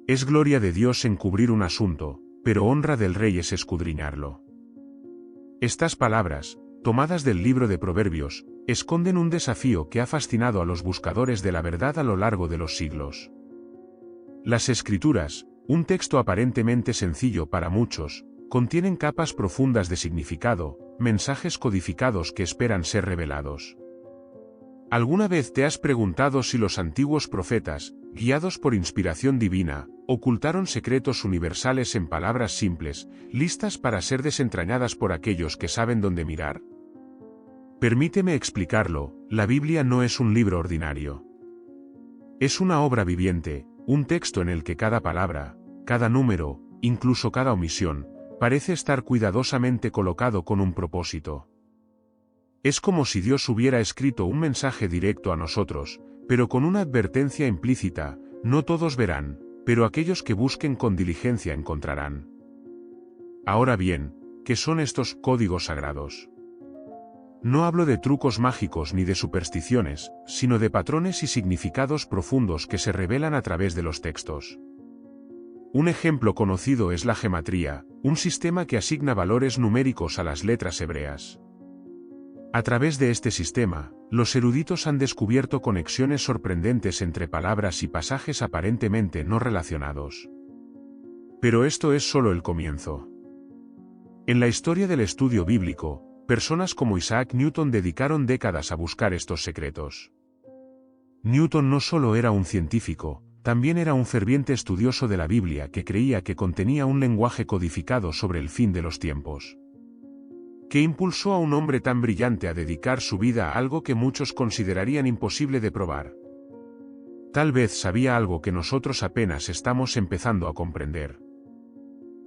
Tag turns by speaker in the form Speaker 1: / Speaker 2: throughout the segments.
Speaker 1: Es gloria de Dios encubrir un asunto, pero honra del rey es escudriñarlo. Estas palabras, tomadas del libro de Proverbios, esconden un desafío que ha fascinado a los buscadores de la verdad a lo largo de los siglos. Las Escrituras, un texto aparentemente sencillo para muchos, contienen capas profundas de significado, mensajes codificados que esperan ser revelados. ¿Alguna vez te has preguntado si los antiguos profetas, guiados por inspiración divina, ocultaron secretos universales en palabras simples, listas para ser desentrañadas por aquellos que saben dónde mirar? Permíteme explicarlo, la Biblia no es un libro ordinario. Es una obra viviente, un texto en el que cada palabra, cada número, incluso cada omisión, parece estar cuidadosamente colocado con un propósito. Es como si Dios hubiera escrito un mensaje directo a nosotros, pero con una advertencia implícita: no todos verán, pero aquellos que busquen con diligencia encontrarán. Ahora bien, ¿qué son estos códigos sagrados? No hablo de trucos mágicos ni de supersticiones, sino de patrones y significados profundos que se revelan a través de los textos. Un ejemplo conocido es la gematría, un sistema que asigna valores numéricos a las letras hebreas. A través de este sistema, los eruditos han descubierto conexiones sorprendentes entre palabras y pasajes aparentemente no relacionados. Pero esto es solo el comienzo. En la historia del estudio bíblico, personas como Isaac Newton dedicaron décadas a buscar estos secretos. Newton no solo era un científico, también era un ferviente estudioso de la Biblia que creía que contenía un lenguaje codificado sobre el fin de los tiempos. ¿Qué impulsó a un hombre tan brillante a dedicar su vida a algo que muchos considerarían imposible de probar? Tal vez sabía algo que nosotros apenas estamos empezando a comprender.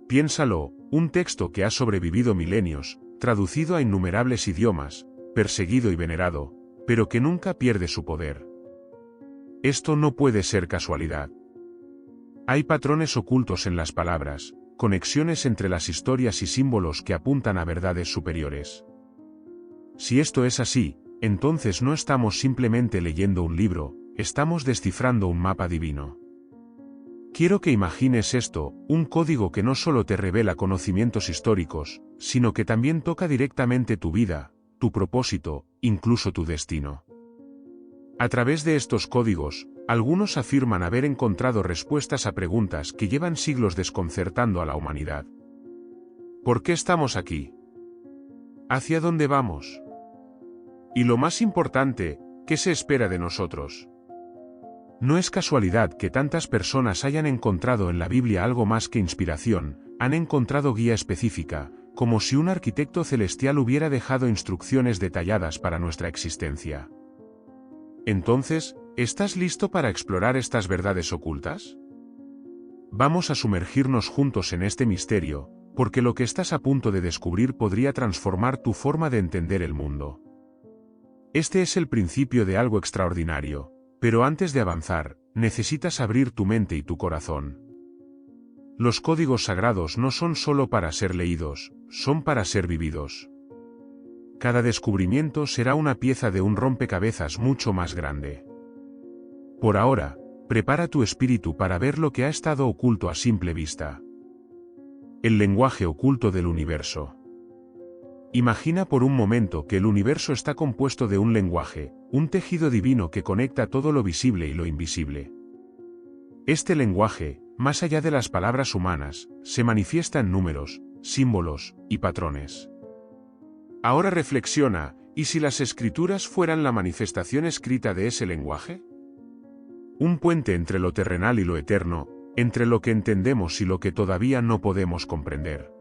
Speaker 1: Piénsalo, un texto que ha sobrevivido milenios, traducido a innumerables idiomas, perseguido y venerado, pero que nunca pierde su poder. Esto no puede ser casualidad. Hay patrones ocultos en las palabras, conexiones entre las historias y símbolos que apuntan a verdades superiores. Si esto es así, entonces no estamos simplemente leyendo un libro, estamos descifrando un mapa divino. Quiero que imagines esto, un código que no solo te revela conocimientos históricos, sino que también toca directamente tu vida, tu propósito, incluso tu destino. A través de estos códigos, algunos afirman haber encontrado respuestas a preguntas que llevan siglos desconcertando a la humanidad. ¿Por qué estamos aquí? ¿Hacia dónde vamos? Y lo más importante, ¿qué se espera de nosotros? No es casualidad que tantas personas hayan encontrado en la Biblia algo más que inspiración, han encontrado guía específica, como si un arquitecto celestial hubiera dejado instrucciones detalladas para nuestra existencia. Entonces, ¿estás listo para explorar estas verdades ocultas? Vamos a sumergirnos juntos en este misterio, porque lo que estás a punto de descubrir podría transformar tu forma de entender el mundo. Este es el principio de algo extraordinario, pero antes de avanzar, necesitas abrir tu mente y tu corazón. Los códigos sagrados no son solo para ser leídos, son para ser vividos. Cada descubrimiento será una pieza de un rompecabezas mucho más grande. Por ahora, prepara tu espíritu para ver lo que ha estado oculto a simple vista. El lenguaje oculto del universo. Imagina por un momento que el universo está compuesto de un lenguaje, un tejido divino que conecta todo lo visible y lo invisible. Este lenguaje, más allá de las palabras humanas, se manifiesta en números, símbolos y patrones. Ahora reflexiona, ¿y si las Escrituras fueran la manifestación escrita de ese lenguaje? Un puente entre lo terrenal y lo eterno, entre lo que entendemos y lo que todavía no podemos comprender.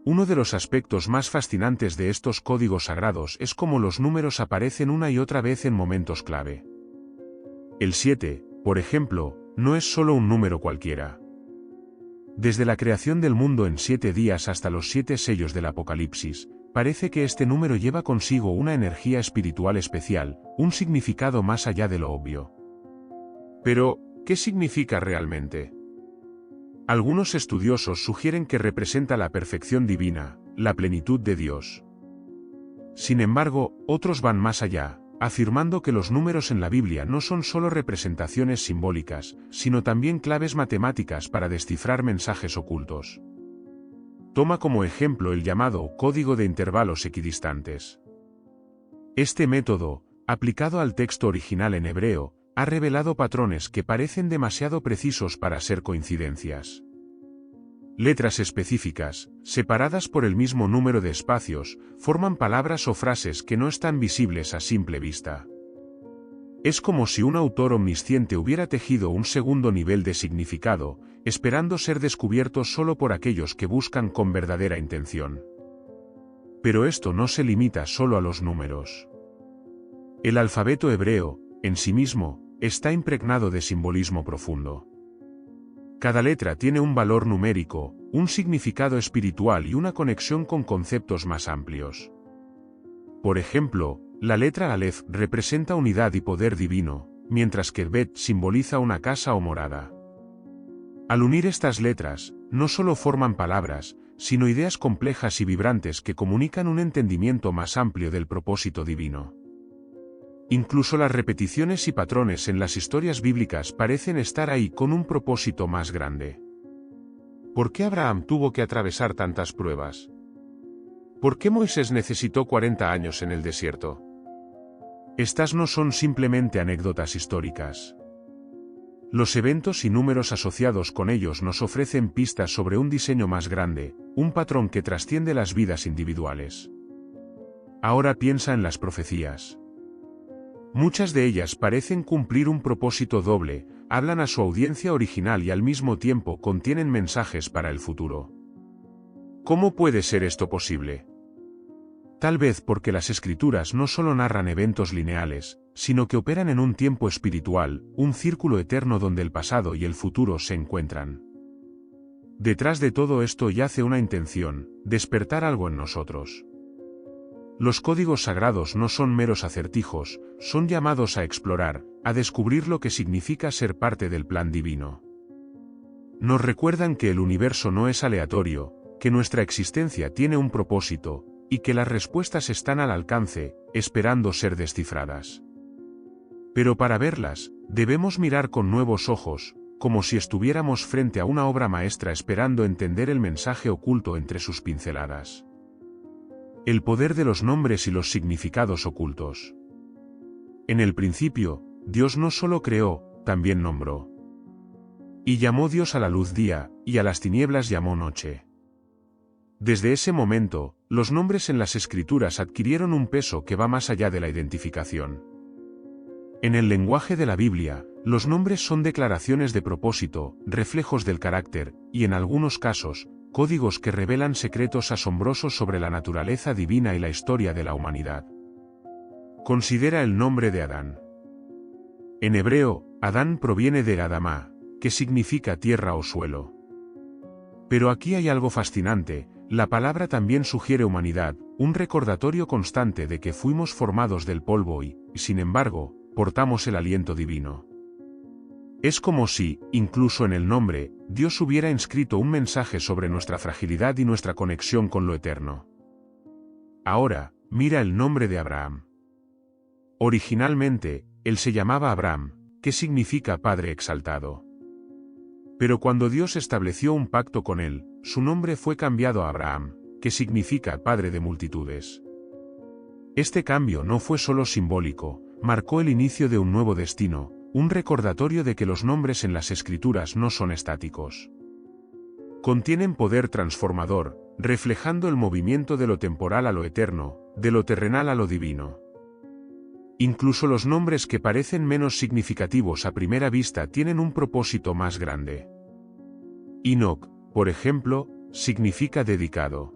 Speaker 1: Uno de los aspectos más fascinantes de estos códigos sagrados es cómo los números aparecen una y otra vez en momentos clave. El 7, por ejemplo, no es solo un número cualquiera. Desde la creación del mundo en 7 días hasta los 7 sellos del Apocalipsis, parece que este número lleva consigo una energía espiritual especial, un significado más allá de lo obvio. Pero, ¿qué significa realmente? Algunos estudiosos sugieren que representa la perfección divina, la plenitud de Dios. Sin embargo, otros van más allá, afirmando que los números en la Biblia no son solo representaciones simbólicas, sino también claves matemáticas para descifrar mensajes ocultos. Toma como ejemplo el llamado código de intervalos equidistantes. Este método, aplicado al texto original en hebreo, ha revelado patrones que parecen demasiado precisos para ser coincidencias. Letras específicas, separadas por el mismo número de espacios, forman palabras o frases que no están visibles a simple vista. Es como si un autor omnisciente hubiera tejido un segundo nivel de significado, esperando ser descubierto solo por aquellos que buscan con verdadera intención. Pero esto no se limita solo a los números. El alfabeto hebreo, en sí mismo, está impregnado de simbolismo profundo. Cada letra tiene un valor numérico, un significado espiritual y una conexión con conceptos más amplios. Por ejemplo, la letra Aleph representa unidad y poder divino, mientras que Bet simboliza una casa o morada. Al unir estas letras, no solo forman palabras, sino ideas complejas y vibrantes que comunican un entendimiento más amplio del propósito divino. Incluso las repeticiones y patrones en las historias bíblicas parecen estar ahí con un propósito más grande. ¿Por qué Abraham tuvo que atravesar tantas pruebas? ¿Por qué Moisés necesitó 40 años en el desierto? Estas no son simplemente anécdotas históricas. Los eventos y números asociados con ellos nos ofrecen pistas sobre un diseño más grande, un patrón que trasciende las vidas individuales. Ahora piensa en las profecías. Muchas de ellas parecen cumplir un propósito doble, hablan a su audiencia original y al mismo tiempo contienen mensajes para el futuro. ¿Cómo puede ser esto posible? Tal vez porque las escrituras no solo narran eventos lineales, sino que operan en un tiempo espiritual, un círculo eterno donde el pasado y el futuro se encuentran. Detrás de todo esto yace una intención, despertar algo en nosotros. Los códigos sagrados no son meros acertijos, son llamados a explorar, a descubrir lo que significa ser parte del plan divino. Nos recuerdan que el universo no es aleatorio, que nuestra existencia tiene un propósito, y que las respuestas están al alcance, esperando ser descifradas. Pero para verlas, debemos mirar con nuevos ojos, como si estuviéramos frente a una obra maestra esperando entender el mensaje oculto entre sus pinceladas. El poder de los nombres y los significados ocultos. En el principio, Dios no solo creó, también nombró. Y llamó Dios a la luz día, y a las tinieblas llamó noche. Desde ese momento, los nombres en las escrituras adquirieron un peso que va más allá de la identificación. En el lenguaje de la Biblia, los nombres son declaraciones de propósito, reflejos del carácter, y en algunos casos, códigos que revelan secretos asombrosos sobre la naturaleza divina y la historia de la humanidad. Considera el nombre de Adán. En hebreo, Adán proviene de Adamá, que significa tierra o suelo. Pero aquí hay algo fascinante, la palabra también sugiere humanidad, un recordatorio constante de que fuimos formados del polvo y, sin embargo, portamos el aliento divino. Es como si, incluso en el nombre, Dios hubiera inscrito un mensaje sobre nuestra fragilidad y nuestra conexión con lo eterno. Ahora, mira el nombre de Abraham. Originalmente, él se llamaba Abram, que significa Padre exaltado. Pero cuando Dios estableció un pacto con él, su nombre fue cambiado a Abraham, que significa Padre de multitudes. Este cambio no fue solo simbólico, marcó el inicio de un nuevo destino, un recordatorio de que los nombres en las escrituras no son estáticos. Contienen poder transformador, reflejando el movimiento de lo temporal a lo eterno, de lo terrenal a lo divino. Incluso los nombres que parecen menos significativos a primera vista tienen un propósito más grande. Enoc, por ejemplo, significa dedicado.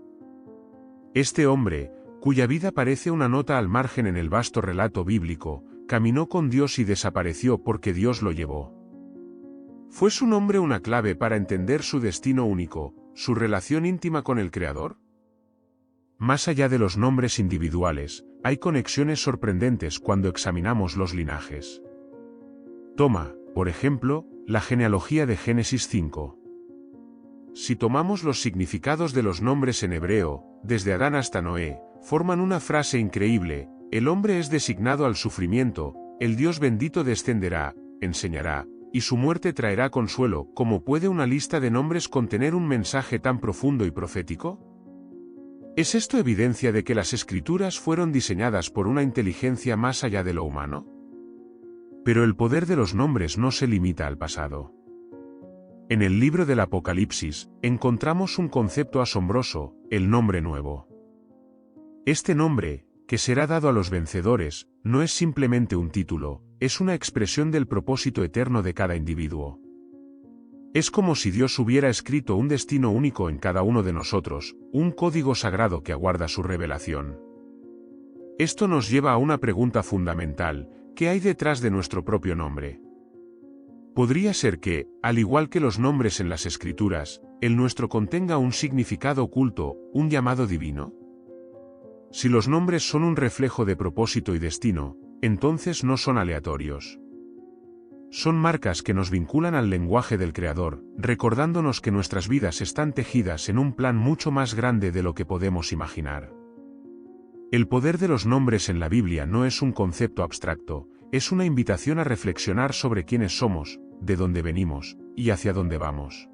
Speaker 1: Este hombre, cuya vida parece una nota al margen en el vasto relato bíblico, caminó con Dios y desapareció porque Dios lo llevó. ¿Fue su nombre una clave para entender su destino único, su relación íntima con el Creador? Más allá de los nombres individuales, hay conexiones sorprendentes cuando examinamos los linajes. Toma, por ejemplo, la genealogía de Génesis 5. Si tomamos los significados de los nombres en hebreo, desde Adán hasta Noé, forman una frase increíble, el hombre es designado al sufrimiento, el Dios bendito descenderá, enseñará, y su muerte traerá consuelo. ¿Cómo puede una lista de nombres contener un mensaje tan profundo y profético? ¿Es esto evidencia de que las Escrituras fueron diseñadas por una inteligencia más allá de lo humano? Pero el poder de los nombres no se limita al pasado. En el libro del Apocalipsis, encontramos un concepto asombroso, el nombre nuevo. Este nombre, que será dado a los vencedores, no es simplemente un título, es una expresión del propósito eterno de cada individuo. Es como si Dios hubiera escrito un destino único en cada uno de nosotros, un código sagrado que aguarda su revelación. Esto nos lleva a una pregunta fundamental: ¿qué hay detrás de nuestro propio nombre? Podría ser que, al igual que los nombres en las Escrituras, el nuestro contenga un significado oculto, un llamado divino. Si los nombres son un reflejo de propósito y destino, entonces no son aleatorios. Son marcas que nos vinculan al lenguaje del Creador, recordándonos que nuestras vidas están tejidas en un plan mucho más grande de lo que podemos imaginar. El poder de los nombres en la Biblia no es un concepto abstracto, es una invitación a reflexionar sobre quiénes somos, de dónde venimos, y hacia dónde vamos.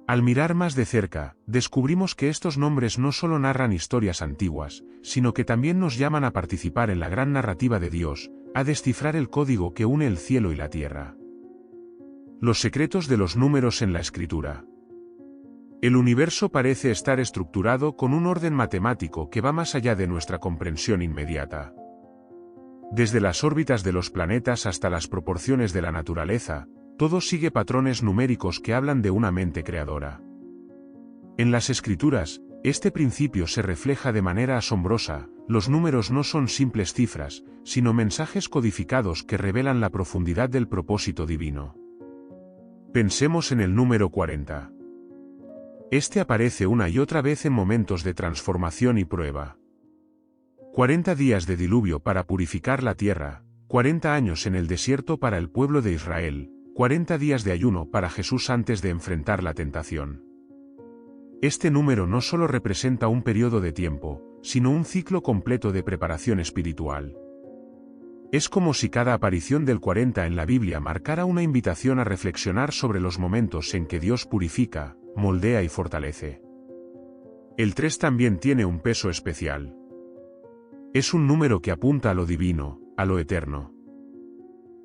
Speaker 1: Al mirar más de cerca, descubrimos que estos nombres no solo narran historias antiguas, sino que también nos llaman a participar en la gran narrativa de Dios, a descifrar el código que une el cielo y la tierra. Los secretos de los números en la Escritura. El universo parece estar estructurado con un orden matemático que va más allá de nuestra comprensión inmediata. Desde las órbitas de los planetas hasta las proporciones de la naturaleza, todo sigue patrones numéricos que hablan de una mente creadora. En las Escrituras, este principio se refleja de manera asombrosa. Los números no son simples cifras, sino mensajes codificados que revelan la profundidad del propósito divino. Pensemos en el número 40. Este aparece una y otra vez en momentos de transformación y prueba. 40 días de diluvio para purificar la tierra, 40 años en el desierto para el pueblo de Israel, 40 días de ayuno para Jesús antes de enfrentar la tentación. Este número no solo representa un periodo de tiempo, sino un ciclo completo de preparación espiritual. Es como si cada aparición del 40 en la Biblia marcara una invitación a reflexionar sobre los momentos en que Dios purifica, moldea y fortalece. El 3 también tiene un peso especial. Es un número que apunta a lo divino, a lo eterno.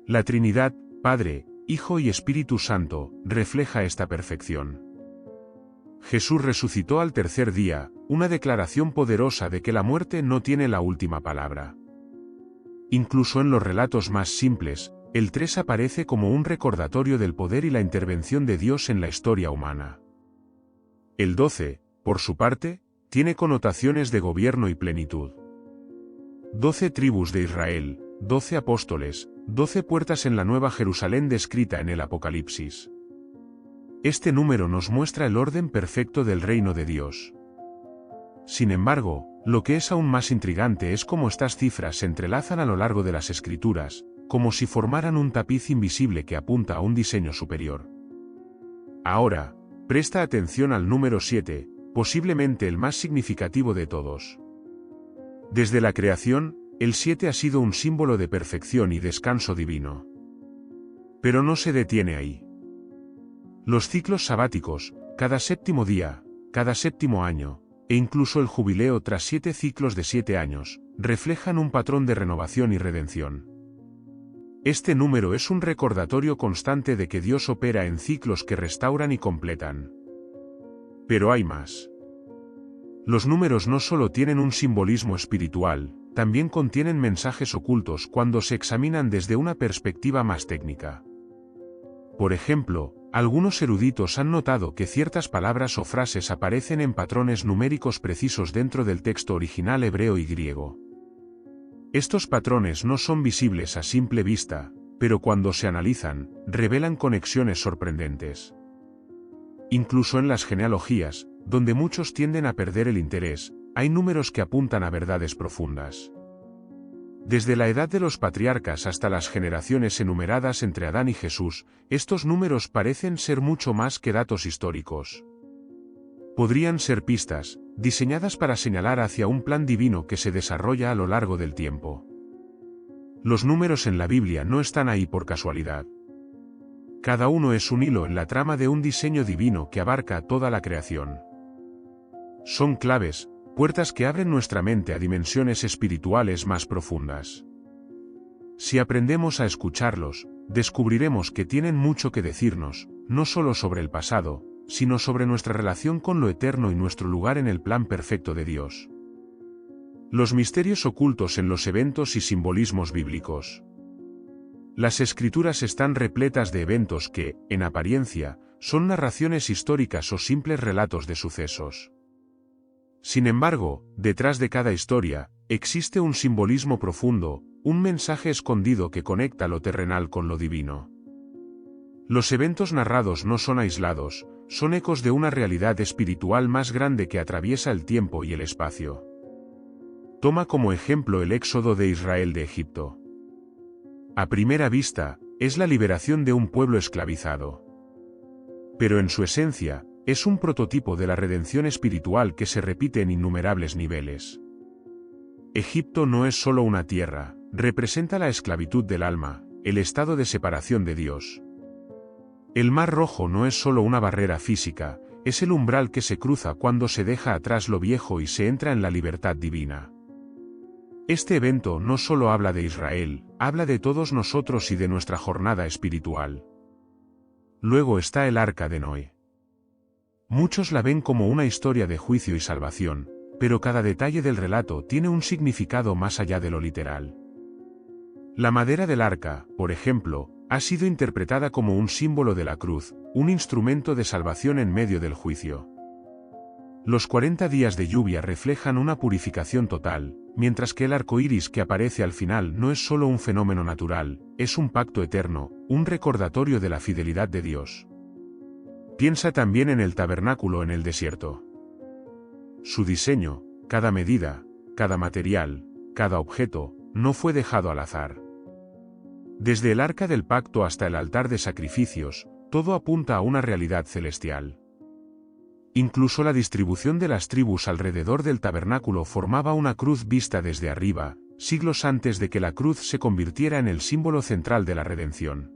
Speaker 1: La Trinidad, Padre, Hijo y Espíritu Santo, refleja esta perfección. Jesús resucitó al tercer día, una declaración poderosa de que la muerte no tiene la última palabra. Incluso en los relatos más simples, el 3 aparece como un recordatorio del poder y la intervención de Dios en la historia humana. El 12, por su parte, tiene connotaciones de gobierno y plenitud. 12 tribus de Israel, 12 apóstoles, 12 puertas en la Nueva Jerusalén descrita en el Apocalipsis. Este número nos muestra el orden perfecto del reino de Dios. Sin embargo, lo que es aún más intrigante es cómo estas cifras se entrelazan a lo largo de las Escrituras, como si formaran un tapiz invisible que apunta a un diseño superior. Ahora, presta atención al número 7, posiblemente el más significativo de todos. Desde la creación, el 7 ha sido un símbolo de perfección y descanso divino. Pero no se detiene ahí. Los ciclos sabáticos, cada séptimo día, cada séptimo año, e incluso el jubileo tras 7 ciclos de 7 años, reflejan un patrón de renovación y redención. Este número es un recordatorio constante de que Dios opera en ciclos que restauran y completan. Pero hay más. Los números no solo tienen un simbolismo espiritual, también contienen mensajes ocultos cuando se examinan desde una perspectiva más técnica. Por ejemplo, algunos eruditos han notado que ciertas palabras o frases aparecen en patrones numéricos precisos dentro del texto original hebreo y griego. Estos patrones no son visibles a simple vista, pero cuando se analizan, revelan conexiones sorprendentes. Incluso en las genealogías, donde muchos tienden a perder el interés, hay números que apuntan a verdades profundas. Desde la edad de los patriarcas hasta las generaciones enumeradas entre Adán y Jesús, estos números parecen ser mucho más que datos históricos. Podrían ser pistas, diseñadas para señalar hacia un plan divino que se desarrolla a lo largo del tiempo. Los números en la Biblia no están ahí por casualidad. Cada uno es un hilo en la trama de un diseño divino que abarca toda la creación. Son claves, puertas que abren nuestra mente a dimensiones espirituales más profundas. Si aprendemos a escucharlos, descubriremos que tienen mucho que decirnos, no solo sobre el pasado, sino sobre nuestra relación con lo eterno y nuestro lugar en el plan perfecto de Dios. Los misterios ocultos en los eventos y simbolismos bíblicos. Las Escrituras están repletas de eventos que, en apariencia, son narraciones históricas o simples relatos de sucesos. Sin embargo, detrás de cada historia, existe un simbolismo profundo, un mensaje escondido que conecta lo terrenal con lo divino. Los eventos narrados no son aislados, son ecos de una realidad espiritual más grande que atraviesa el tiempo y el espacio. Toma como ejemplo el éxodo de Israel de Egipto. A primera vista, es la liberación de un pueblo esclavizado. Pero en su esencia, es un prototipo de la redención espiritual que se repite en innumerables niveles. Egipto no es solo una tierra, representa la esclavitud del alma, el estado de separación de Dios. El Mar Rojo no es solo una barrera física, es el umbral que se cruza cuando se deja atrás lo viejo y se entra en la libertad divina. Este evento no solo habla de Israel, habla de todos nosotros y de nuestra jornada espiritual. Luego está el Arca de Noé. Muchos la ven como una historia de juicio y salvación, pero cada detalle del relato tiene un significado más allá de lo literal. La madera del arca, por ejemplo, ha sido interpretada como un símbolo de la cruz, un instrumento de salvación en medio del juicio. Los 40 días de lluvia reflejan una purificación total, mientras que el arco iris que aparece al final no es solo un fenómeno natural, es un pacto eterno, un recordatorio de la fidelidad de Dios. Piensa también en el tabernáculo en el desierto. Su diseño, cada medida, cada material, cada objeto, no fue dejado al azar. Desde el arca del pacto hasta el altar de sacrificios, todo apunta a una realidad celestial. Incluso la distribución de las tribus alrededor del tabernáculo formaba una cruz vista desde arriba, siglos antes de que la cruz se convirtiera en el símbolo central de la redención.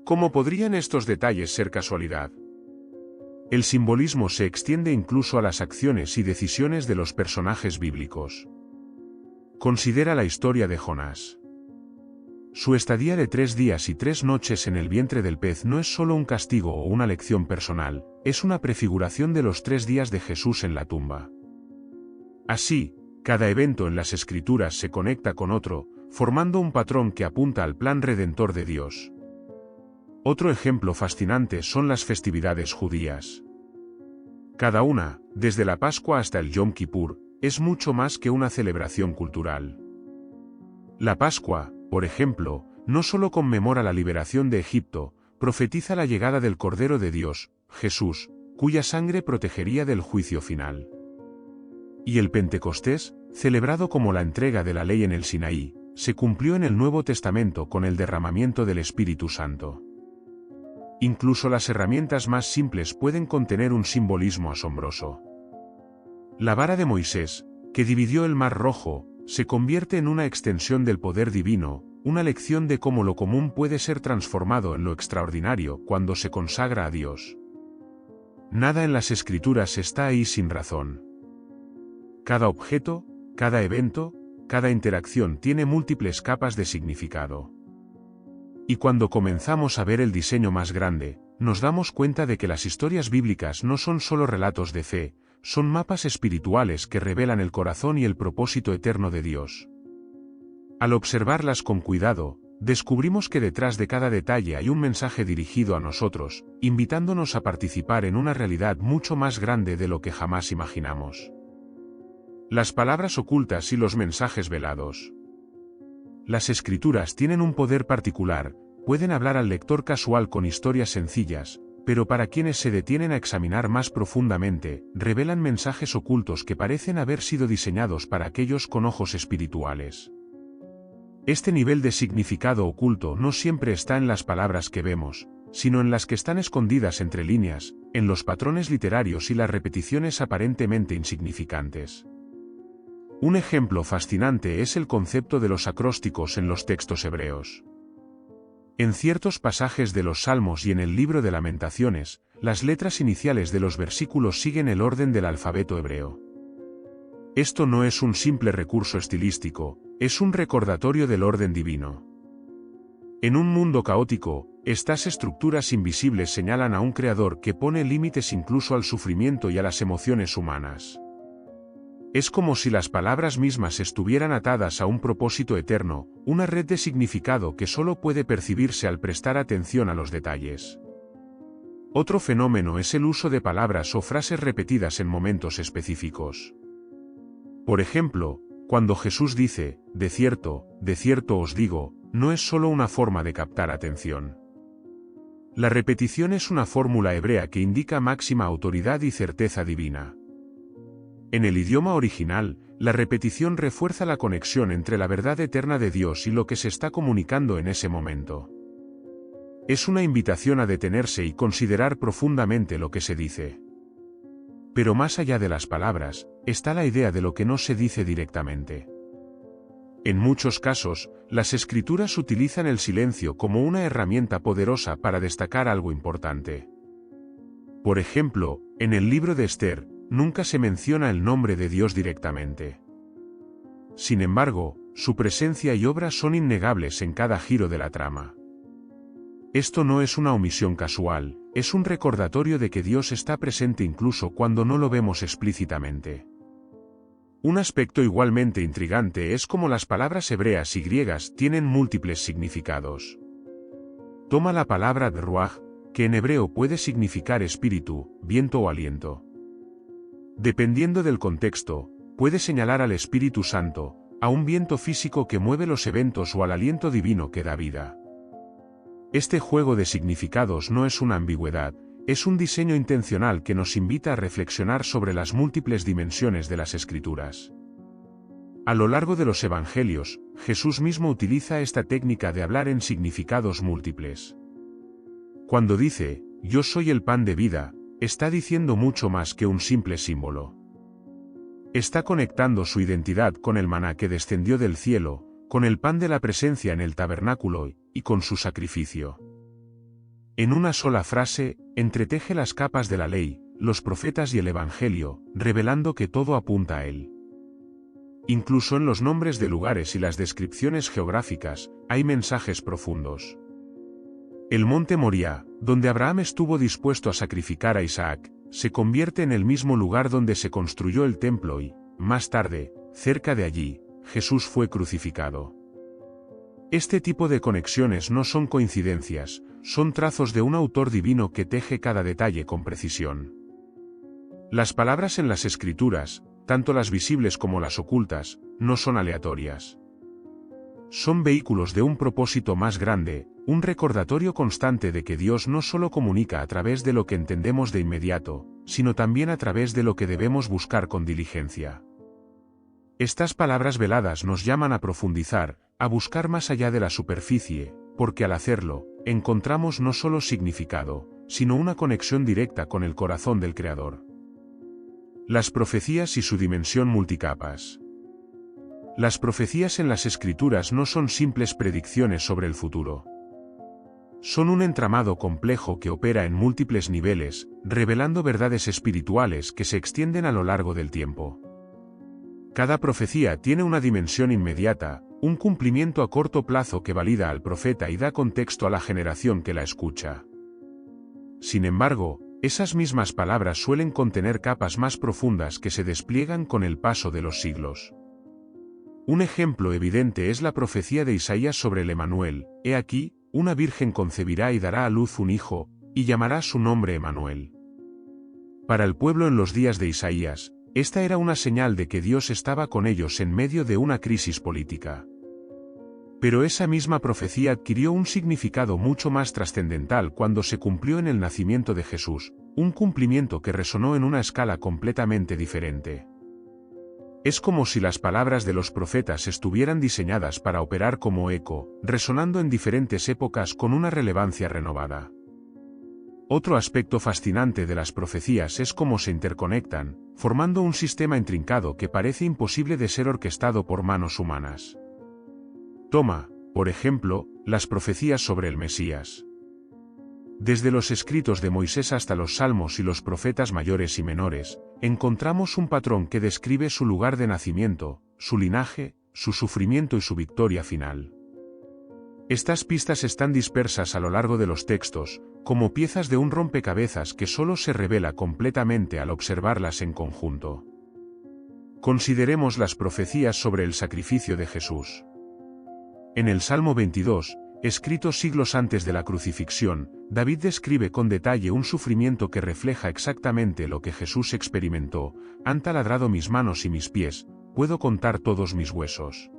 Speaker 1: ¿Cómo podrían estos detalles ser casualidad? El simbolismo se extiende incluso a las acciones y decisiones de los personajes bíblicos. Considera la historia de Jonás. Su estadía de 3 días y 3 noches en el vientre del pez no es solo un castigo o una lección personal, es una prefiguración de los 3 días de Jesús en la tumba. Así, cada evento en las Escrituras se conecta con otro, formando un patrón que apunta al plan redentor de Dios. Otro ejemplo fascinante son las festividades judías. Cada una, desde la Pascua hasta el Yom Kippur, es mucho más que una celebración cultural. La Pascua, por ejemplo, no solo conmemora la liberación de Egipto, profetiza la llegada del Cordero de Dios, Jesús, cuya sangre protegería del juicio final. Y el Pentecostés, celebrado como la entrega de la ley en el Sinaí, se cumplió en el Nuevo Testamento con el derramamiento del Espíritu Santo. Incluso las herramientas más simples pueden contener un simbolismo asombroso. La vara de Moisés, que dividió el Mar Rojo, se convierte en una extensión del poder divino, una lección de cómo lo común puede ser transformado en lo extraordinario cuando se consagra a Dios. Nada en las Escrituras está ahí sin razón. Cada objeto, cada evento, cada interacción tiene múltiples capas de significado. Y cuando comenzamos a ver el diseño más grande, nos damos cuenta de que las historias bíblicas no son solo relatos de fe, son mapas espirituales que revelan el corazón y el propósito eterno de Dios. Al observarlas con cuidado, descubrimos que detrás de cada detalle hay un mensaje dirigido a nosotros, invitándonos a participar en una realidad mucho más grande de lo que jamás imaginamos. Las palabras ocultas y los mensajes velados. Las Escrituras tienen un poder particular, pueden hablar al lector casual con historias sencillas, pero para quienes se detienen a examinar más profundamente, revelan mensajes ocultos que parecen haber sido diseñados para aquellos con ojos espirituales. Este nivel de significado oculto no siempre está en las palabras que vemos, sino en las que están escondidas entre líneas, en los patrones literarios y las repeticiones aparentemente insignificantes. Un ejemplo fascinante es el concepto de los acrósticos en los textos hebreos. En ciertos pasajes de los Salmos y en el libro de Lamentaciones, las letras iniciales de los versículos siguen el orden del alfabeto hebreo. Esto no es un simple recurso estilístico, es un recordatorio del orden divino. En un mundo caótico, estas estructuras invisibles señalan a un creador que pone límites incluso al sufrimiento y a las emociones humanas. Es como si las palabras mismas estuvieran atadas a un propósito eterno, una red de significado que solo puede percibirse al prestar atención a los detalles. Otro fenómeno es el uso de palabras o frases repetidas en momentos específicos. Por ejemplo, cuando Jesús dice, de cierto os digo, no es solo una forma de captar atención. La repetición es una fórmula hebrea que indica máxima autoridad y certeza divina. En el idioma original, la repetición refuerza la conexión entre la verdad eterna de Dios y lo que se está comunicando en ese momento. Es una invitación a detenerse y considerar profundamente lo que se dice. Pero más allá de las palabras, está la idea de lo que no se dice directamente. En muchos casos, las escrituras utilizan el silencio como una herramienta poderosa para destacar algo importante. Por ejemplo, en el libro de Esther, nunca se menciona el nombre de Dios directamente. Sin embargo, su presencia y obra son innegables en cada giro de la trama. Esto no es una omisión casual, es un recordatorio de que Dios está presente incluso cuando no lo vemos explícitamente. Un aspecto igualmente intrigante es cómo las palabras hebreas y griegas tienen múltiples significados. Toma la palabra ruaj, que en hebreo puede significar espíritu, viento o aliento. Dependiendo del contexto, puede señalar al Espíritu Santo, a un viento físico que mueve los eventos o al aliento divino que da vida. Este juego de significados no es una ambigüedad, es un diseño intencional que nos invita a reflexionar sobre las múltiples dimensiones de las Escrituras. A lo largo de los Evangelios, Jesús mismo utiliza esta técnica de hablar en significados múltiples. Cuando dice, yo soy el pan de vida, está diciendo mucho más que un simple símbolo. Está conectando su identidad con el maná que descendió del cielo, con el pan de la presencia en el tabernáculo y con su sacrificio. En una sola frase, entreteje las capas de la ley, los profetas y el Evangelio, revelando que todo apunta a él. Incluso en los nombres de lugares y las descripciones geográficas, hay mensajes profundos. El monte Moría, donde Abraham estuvo dispuesto a sacrificar a Isaac, se convierte en el mismo lugar donde se construyó el templo y, más tarde, cerca de allí, Jesús fue crucificado. Este tipo de conexiones no son coincidencias, son trazos de un autor divino que teje cada detalle con precisión. Las palabras en las Escrituras, tanto las visibles como las ocultas, no son aleatorias. Son vehículos de un propósito más grande, un recordatorio constante de que Dios no solo comunica a través de lo que entendemos de inmediato, sino también a través de lo que debemos buscar con diligencia. Estas palabras veladas nos llaman a profundizar, a buscar más allá de la superficie, porque al hacerlo, encontramos no solo significado, sino una conexión directa con el corazón del Creador. Las profecías y su dimensión multicapas. Las profecías en las Escrituras no son simples predicciones sobre el futuro. Son un entramado complejo que opera en múltiples niveles, revelando verdades espirituales que se extienden a lo largo del tiempo. Cada profecía tiene una dimensión inmediata, un cumplimiento a corto plazo que valida al profeta y da contexto a la generación que la escucha. Sin embargo, esas mismas palabras suelen contener capas más profundas que se despliegan con el paso de los siglos. Un ejemplo evidente es la profecía de Isaías sobre el Emanuel: he aquí, una virgen concebirá y dará a luz un hijo, y llamará su nombre Emanuel. Para el pueblo en los días de Isaías, esta era una señal de que Dios estaba con ellos en medio de una crisis política. Pero esa misma profecía adquirió un significado mucho más trascendental cuando se cumplió en el nacimiento de Jesús, un cumplimiento que resonó en una escala completamente diferente. Es como si las palabras de los profetas estuvieran diseñadas para operar como eco, resonando en diferentes épocas con una relevancia renovada. Otro aspecto fascinante de las profecías es cómo se interconectan, formando un sistema intrincado que parece imposible de ser orquestado por manos humanas. Toma, por ejemplo, las profecías sobre el Mesías. Desde los escritos de Moisés hasta los Salmos y los profetas mayores y menores, encontramos un patrón que describe su lugar de nacimiento, su linaje, su sufrimiento y su victoria final. Estas pistas están dispersas a lo largo de los textos, como piezas de un rompecabezas que solo se revela completamente al observarlas en conjunto. Consideremos las profecías sobre el sacrificio de Jesús. En el Salmo 22, escrito siglos antes de la crucifixión, David describe con detalle un sufrimiento que refleja exactamente lo que Jesús experimentó: han taladrado mis manos y mis pies, puedo contar todos mis huesos.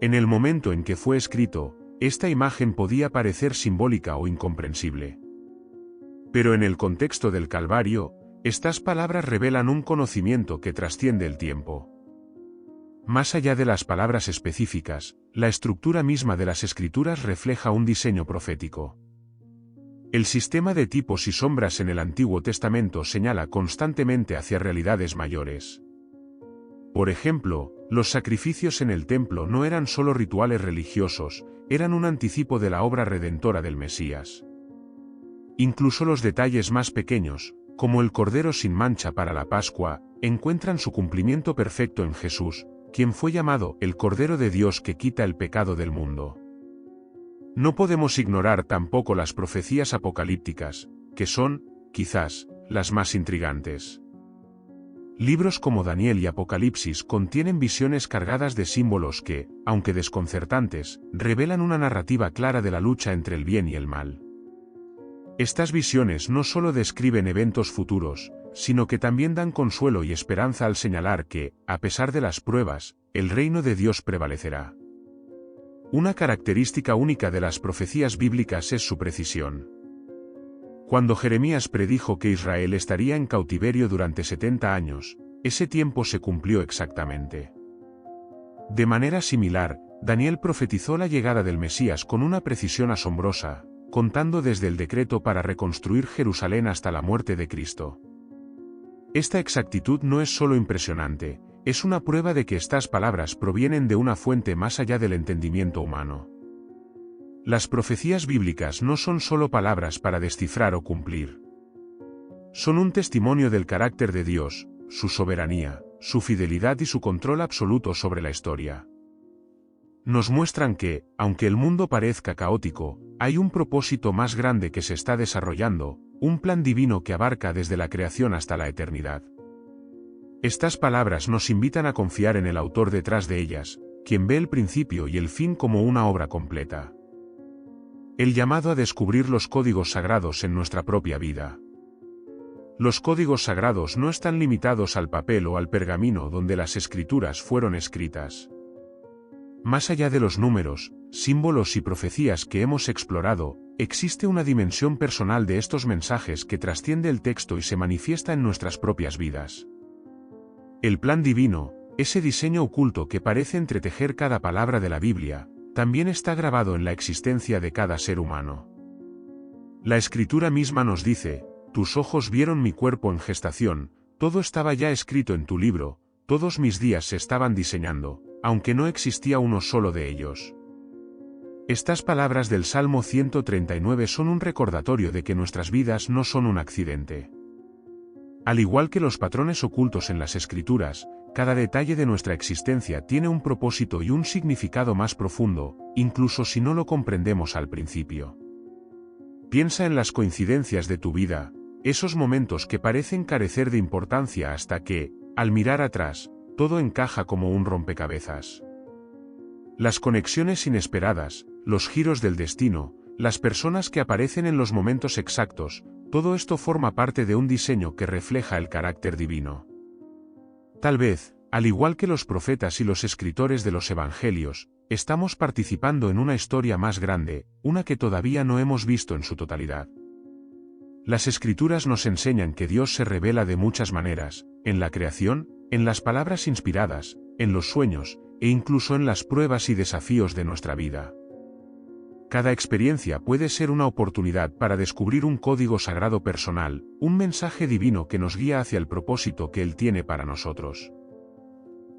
Speaker 1: En el momento en que fue escrito, esta imagen podía parecer simbólica o incomprensible. Pero en el contexto del Calvario, estas palabras revelan un conocimiento que trasciende el tiempo. Más allá de las palabras específicas, la estructura misma de las Escrituras refleja un diseño profético. El sistema de tipos y sombras en el Antiguo Testamento señala constantemente hacia realidades mayores. Por ejemplo, los sacrificios en el templo no eran solo rituales religiosos, eran un anticipo de la obra redentora del Mesías. Incluso los detalles más pequeños, como el cordero sin mancha para la Pascua, encuentran su cumplimiento perfecto en Jesús, quien fue llamado el Cordero de Dios que quita el pecado del mundo. No podemos ignorar tampoco las profecías apocalípticas, que son, quizás, las más intrigantes. Libros como Daniel y Apocalipsis contienen visiones cargadas de símbolos que, aunque desconcertantes, revelan una narrativa clara de la lucha entre el bien y el mal. Estas visiones no solo describen eventos futuros, sino que también dan consuelo y esperanza al señalar que, a pesar de las pruebas, el reino de Dios prevalecerá. Una característica única de las profecías bíblicas es su precisión. Cuando Jeremías predijo que Israel estaría en cautiverio durante 70 años, ese tiempo se cumplió exactamente. De manera similar, Daniel profetizó la llegada del Mesías con una precisión asombrosa, contando desde el decreto para reconstruir Jerusalén hasta la muerte de Cristo. Esta exactitud no es solo impresionante, es una prueba de que estas palabras provienen de una fuente más allá del entendimiento humano. Las profecías bíblicas no son solo palabras para descifrar o cumplir. Son un testimonio del carácter de Dios, su soberanía, su fidelidad y su control absoluto sobre la historia. Nos muestran que, aunque el mundo parezca caótico, hay un propósito más grande que se está desarrollando, un plan divino que abarca desde la creación hasta la eternidad. Estas palabras nos invitan a confiar en el autor detrás de ellas, quien ve el principio y el fin como una obra completa. El llamado a descubrir los códigos sagrados en nuestra propia vida. Los códigos sagrados no están limitados al papel o al pergamino donde las escrituras fueron escritas. Más allá de los números, símbolos y profecías que hemos explorado, existe una dimensión personal de estos mensajes que trasciende el texto y se manifiesta en nuestras propias vidas. El plan divino, ese diseño oculto que parece entretejer cada palabra de la Biblia, también está grabado en la existencia de cada ser humano. La Escritura misma nos dice: tus ojos vieron mi cuerpo en gestación, todo estaba ya escrito en tu libro, todos mis días se estaban diseñando, aunque no existía uno solo de ellos. Estas palabras del Salmo 139 son un recordatorio de que nuestras vidas no son un accidente. Al igual que los patrones ocultos en las Escrituras, cada detalle de nuestra existencia tiene un propósito y un significado más profundo, incluso si no lo comprendemos al principio. Piensa en las coincidencias de tu vida, esos momentos que parecen carecer de importancia hasta que, al mirar atrás, todo encaja como un rompecabezas. Las conexiones inesperadas, los giros del destino, las personas que aparecen en los momentos exactos, todo esto forma parte de un diseño que refleja el carácter divino. Tal vez, al igual que los profetas y los escritores de los evangelios, estamos participando en una historia más grande, una que todavía no hemos visto en su totalidad. Las Escrituras nos enseñan que Dios se revela de muchas maneras, en la creación, en las palabras inspiradas, en los sueños, e incluso en las pruebas y desafíos de nuestra vida. Cada experiencia puede ser una oportunidad para descubrir un código sagrado personal, un mensaje divino que nos guía hacia el propósito que Él tiene para nosotros.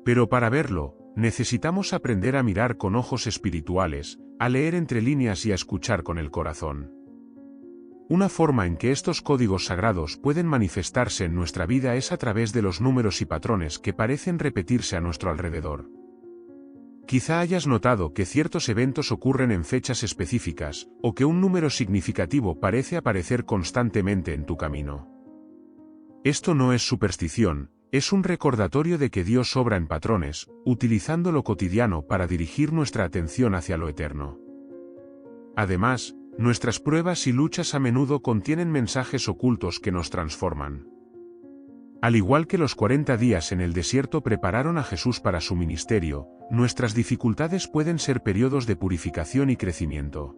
Speaker 1: Pero para verlo, necesitamos aprender a mirar con ojos espirituales, a leer entre líneas y a escuchar con el corazón. Una forma en que estos códigos sagrados pueden manifestarse en nuestra vida es a través de los números y patrones que parecen repetirse a nuestro alrededor. Quizá hayas notado que ciertos eventos ocurren en fechas específicas, o que un número significativo parece aparecer constantemente en tu camino. Esto no es superstición, es un recordatorio de que Dios obra en patrones, utilizando lo cotidiano para dirigir nuestra atención hacia lo eterno. Además, nuestras pruebas y luchas a menudo contienen mensajes ocultos que nos transforman. Al igual que los 40 días en el desierto prepararon a Jesús para su ministerio, nuestras dificultades pueden ser periodos de purificación y crecimiento.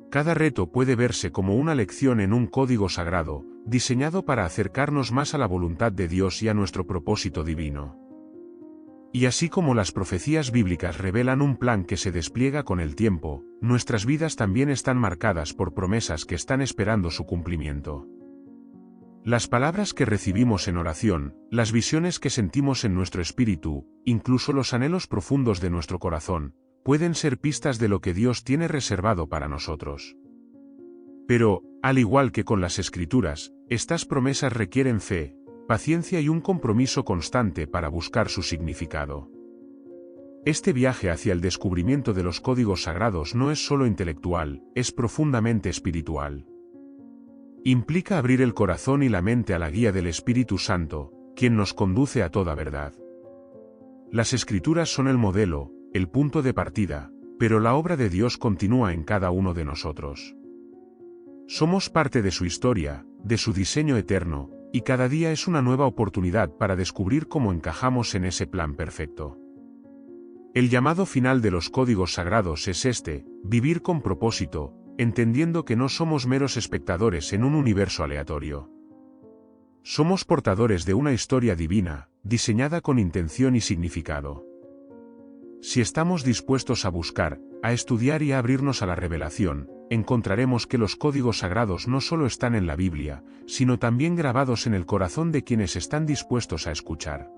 Speaker 1: Cada reto puede verse como una lección en un código sagrado, diseñado para acercarnos más a la voluntad de Dios y a nuestro propósito divino. Y así como las profecías bíblicas revelan un plan que se despliega con el tiempo, nuestras vidas también están marcadas por promesas que están esperando su cumplimiento. Las palabras que recibimos en oración, las visiones que sentimos en nuestro espíritu, incluso los anhelos profundos de nuestro corazón, pueden ser pistas de lo que Dios tiene reservado para nosotros. Pero, al igual que con las Escrituras, estas promesas requieren fe, paciencia y un compromiso constante para buscar su significado. Este viaje hacia el descubrimiento de los códigos sagrados no es solo intelectual, es profundamente espiritual. Implica abrir el corazón y la mente a la guía del Espíritu Santo, quien nos conduce a toda verdad. Las Escrituras son el modelo, el punto de partida, pero la obra de Dios continúa en cada uno de nosotros. Somos parte de su historia, de su diseño eterno, y cada día es una nueva oportunidad para descubrir cómo encajamos en ese plan perfecto. El llamado final de los códigos sagrados es este: vivir con propósito, entendiendo que no somos meros espectadores en un universo aleatorio. Somos portadores de una historia divina, diseñada con intención y significado. Si estamos dispuestos a buscar, a estudiar y a abrirnos a la revelación, encontraremos que los códigos sagrados no solo están en la Biblia, sino también grabados en el corazón de quienes están dispuestos a escuchar.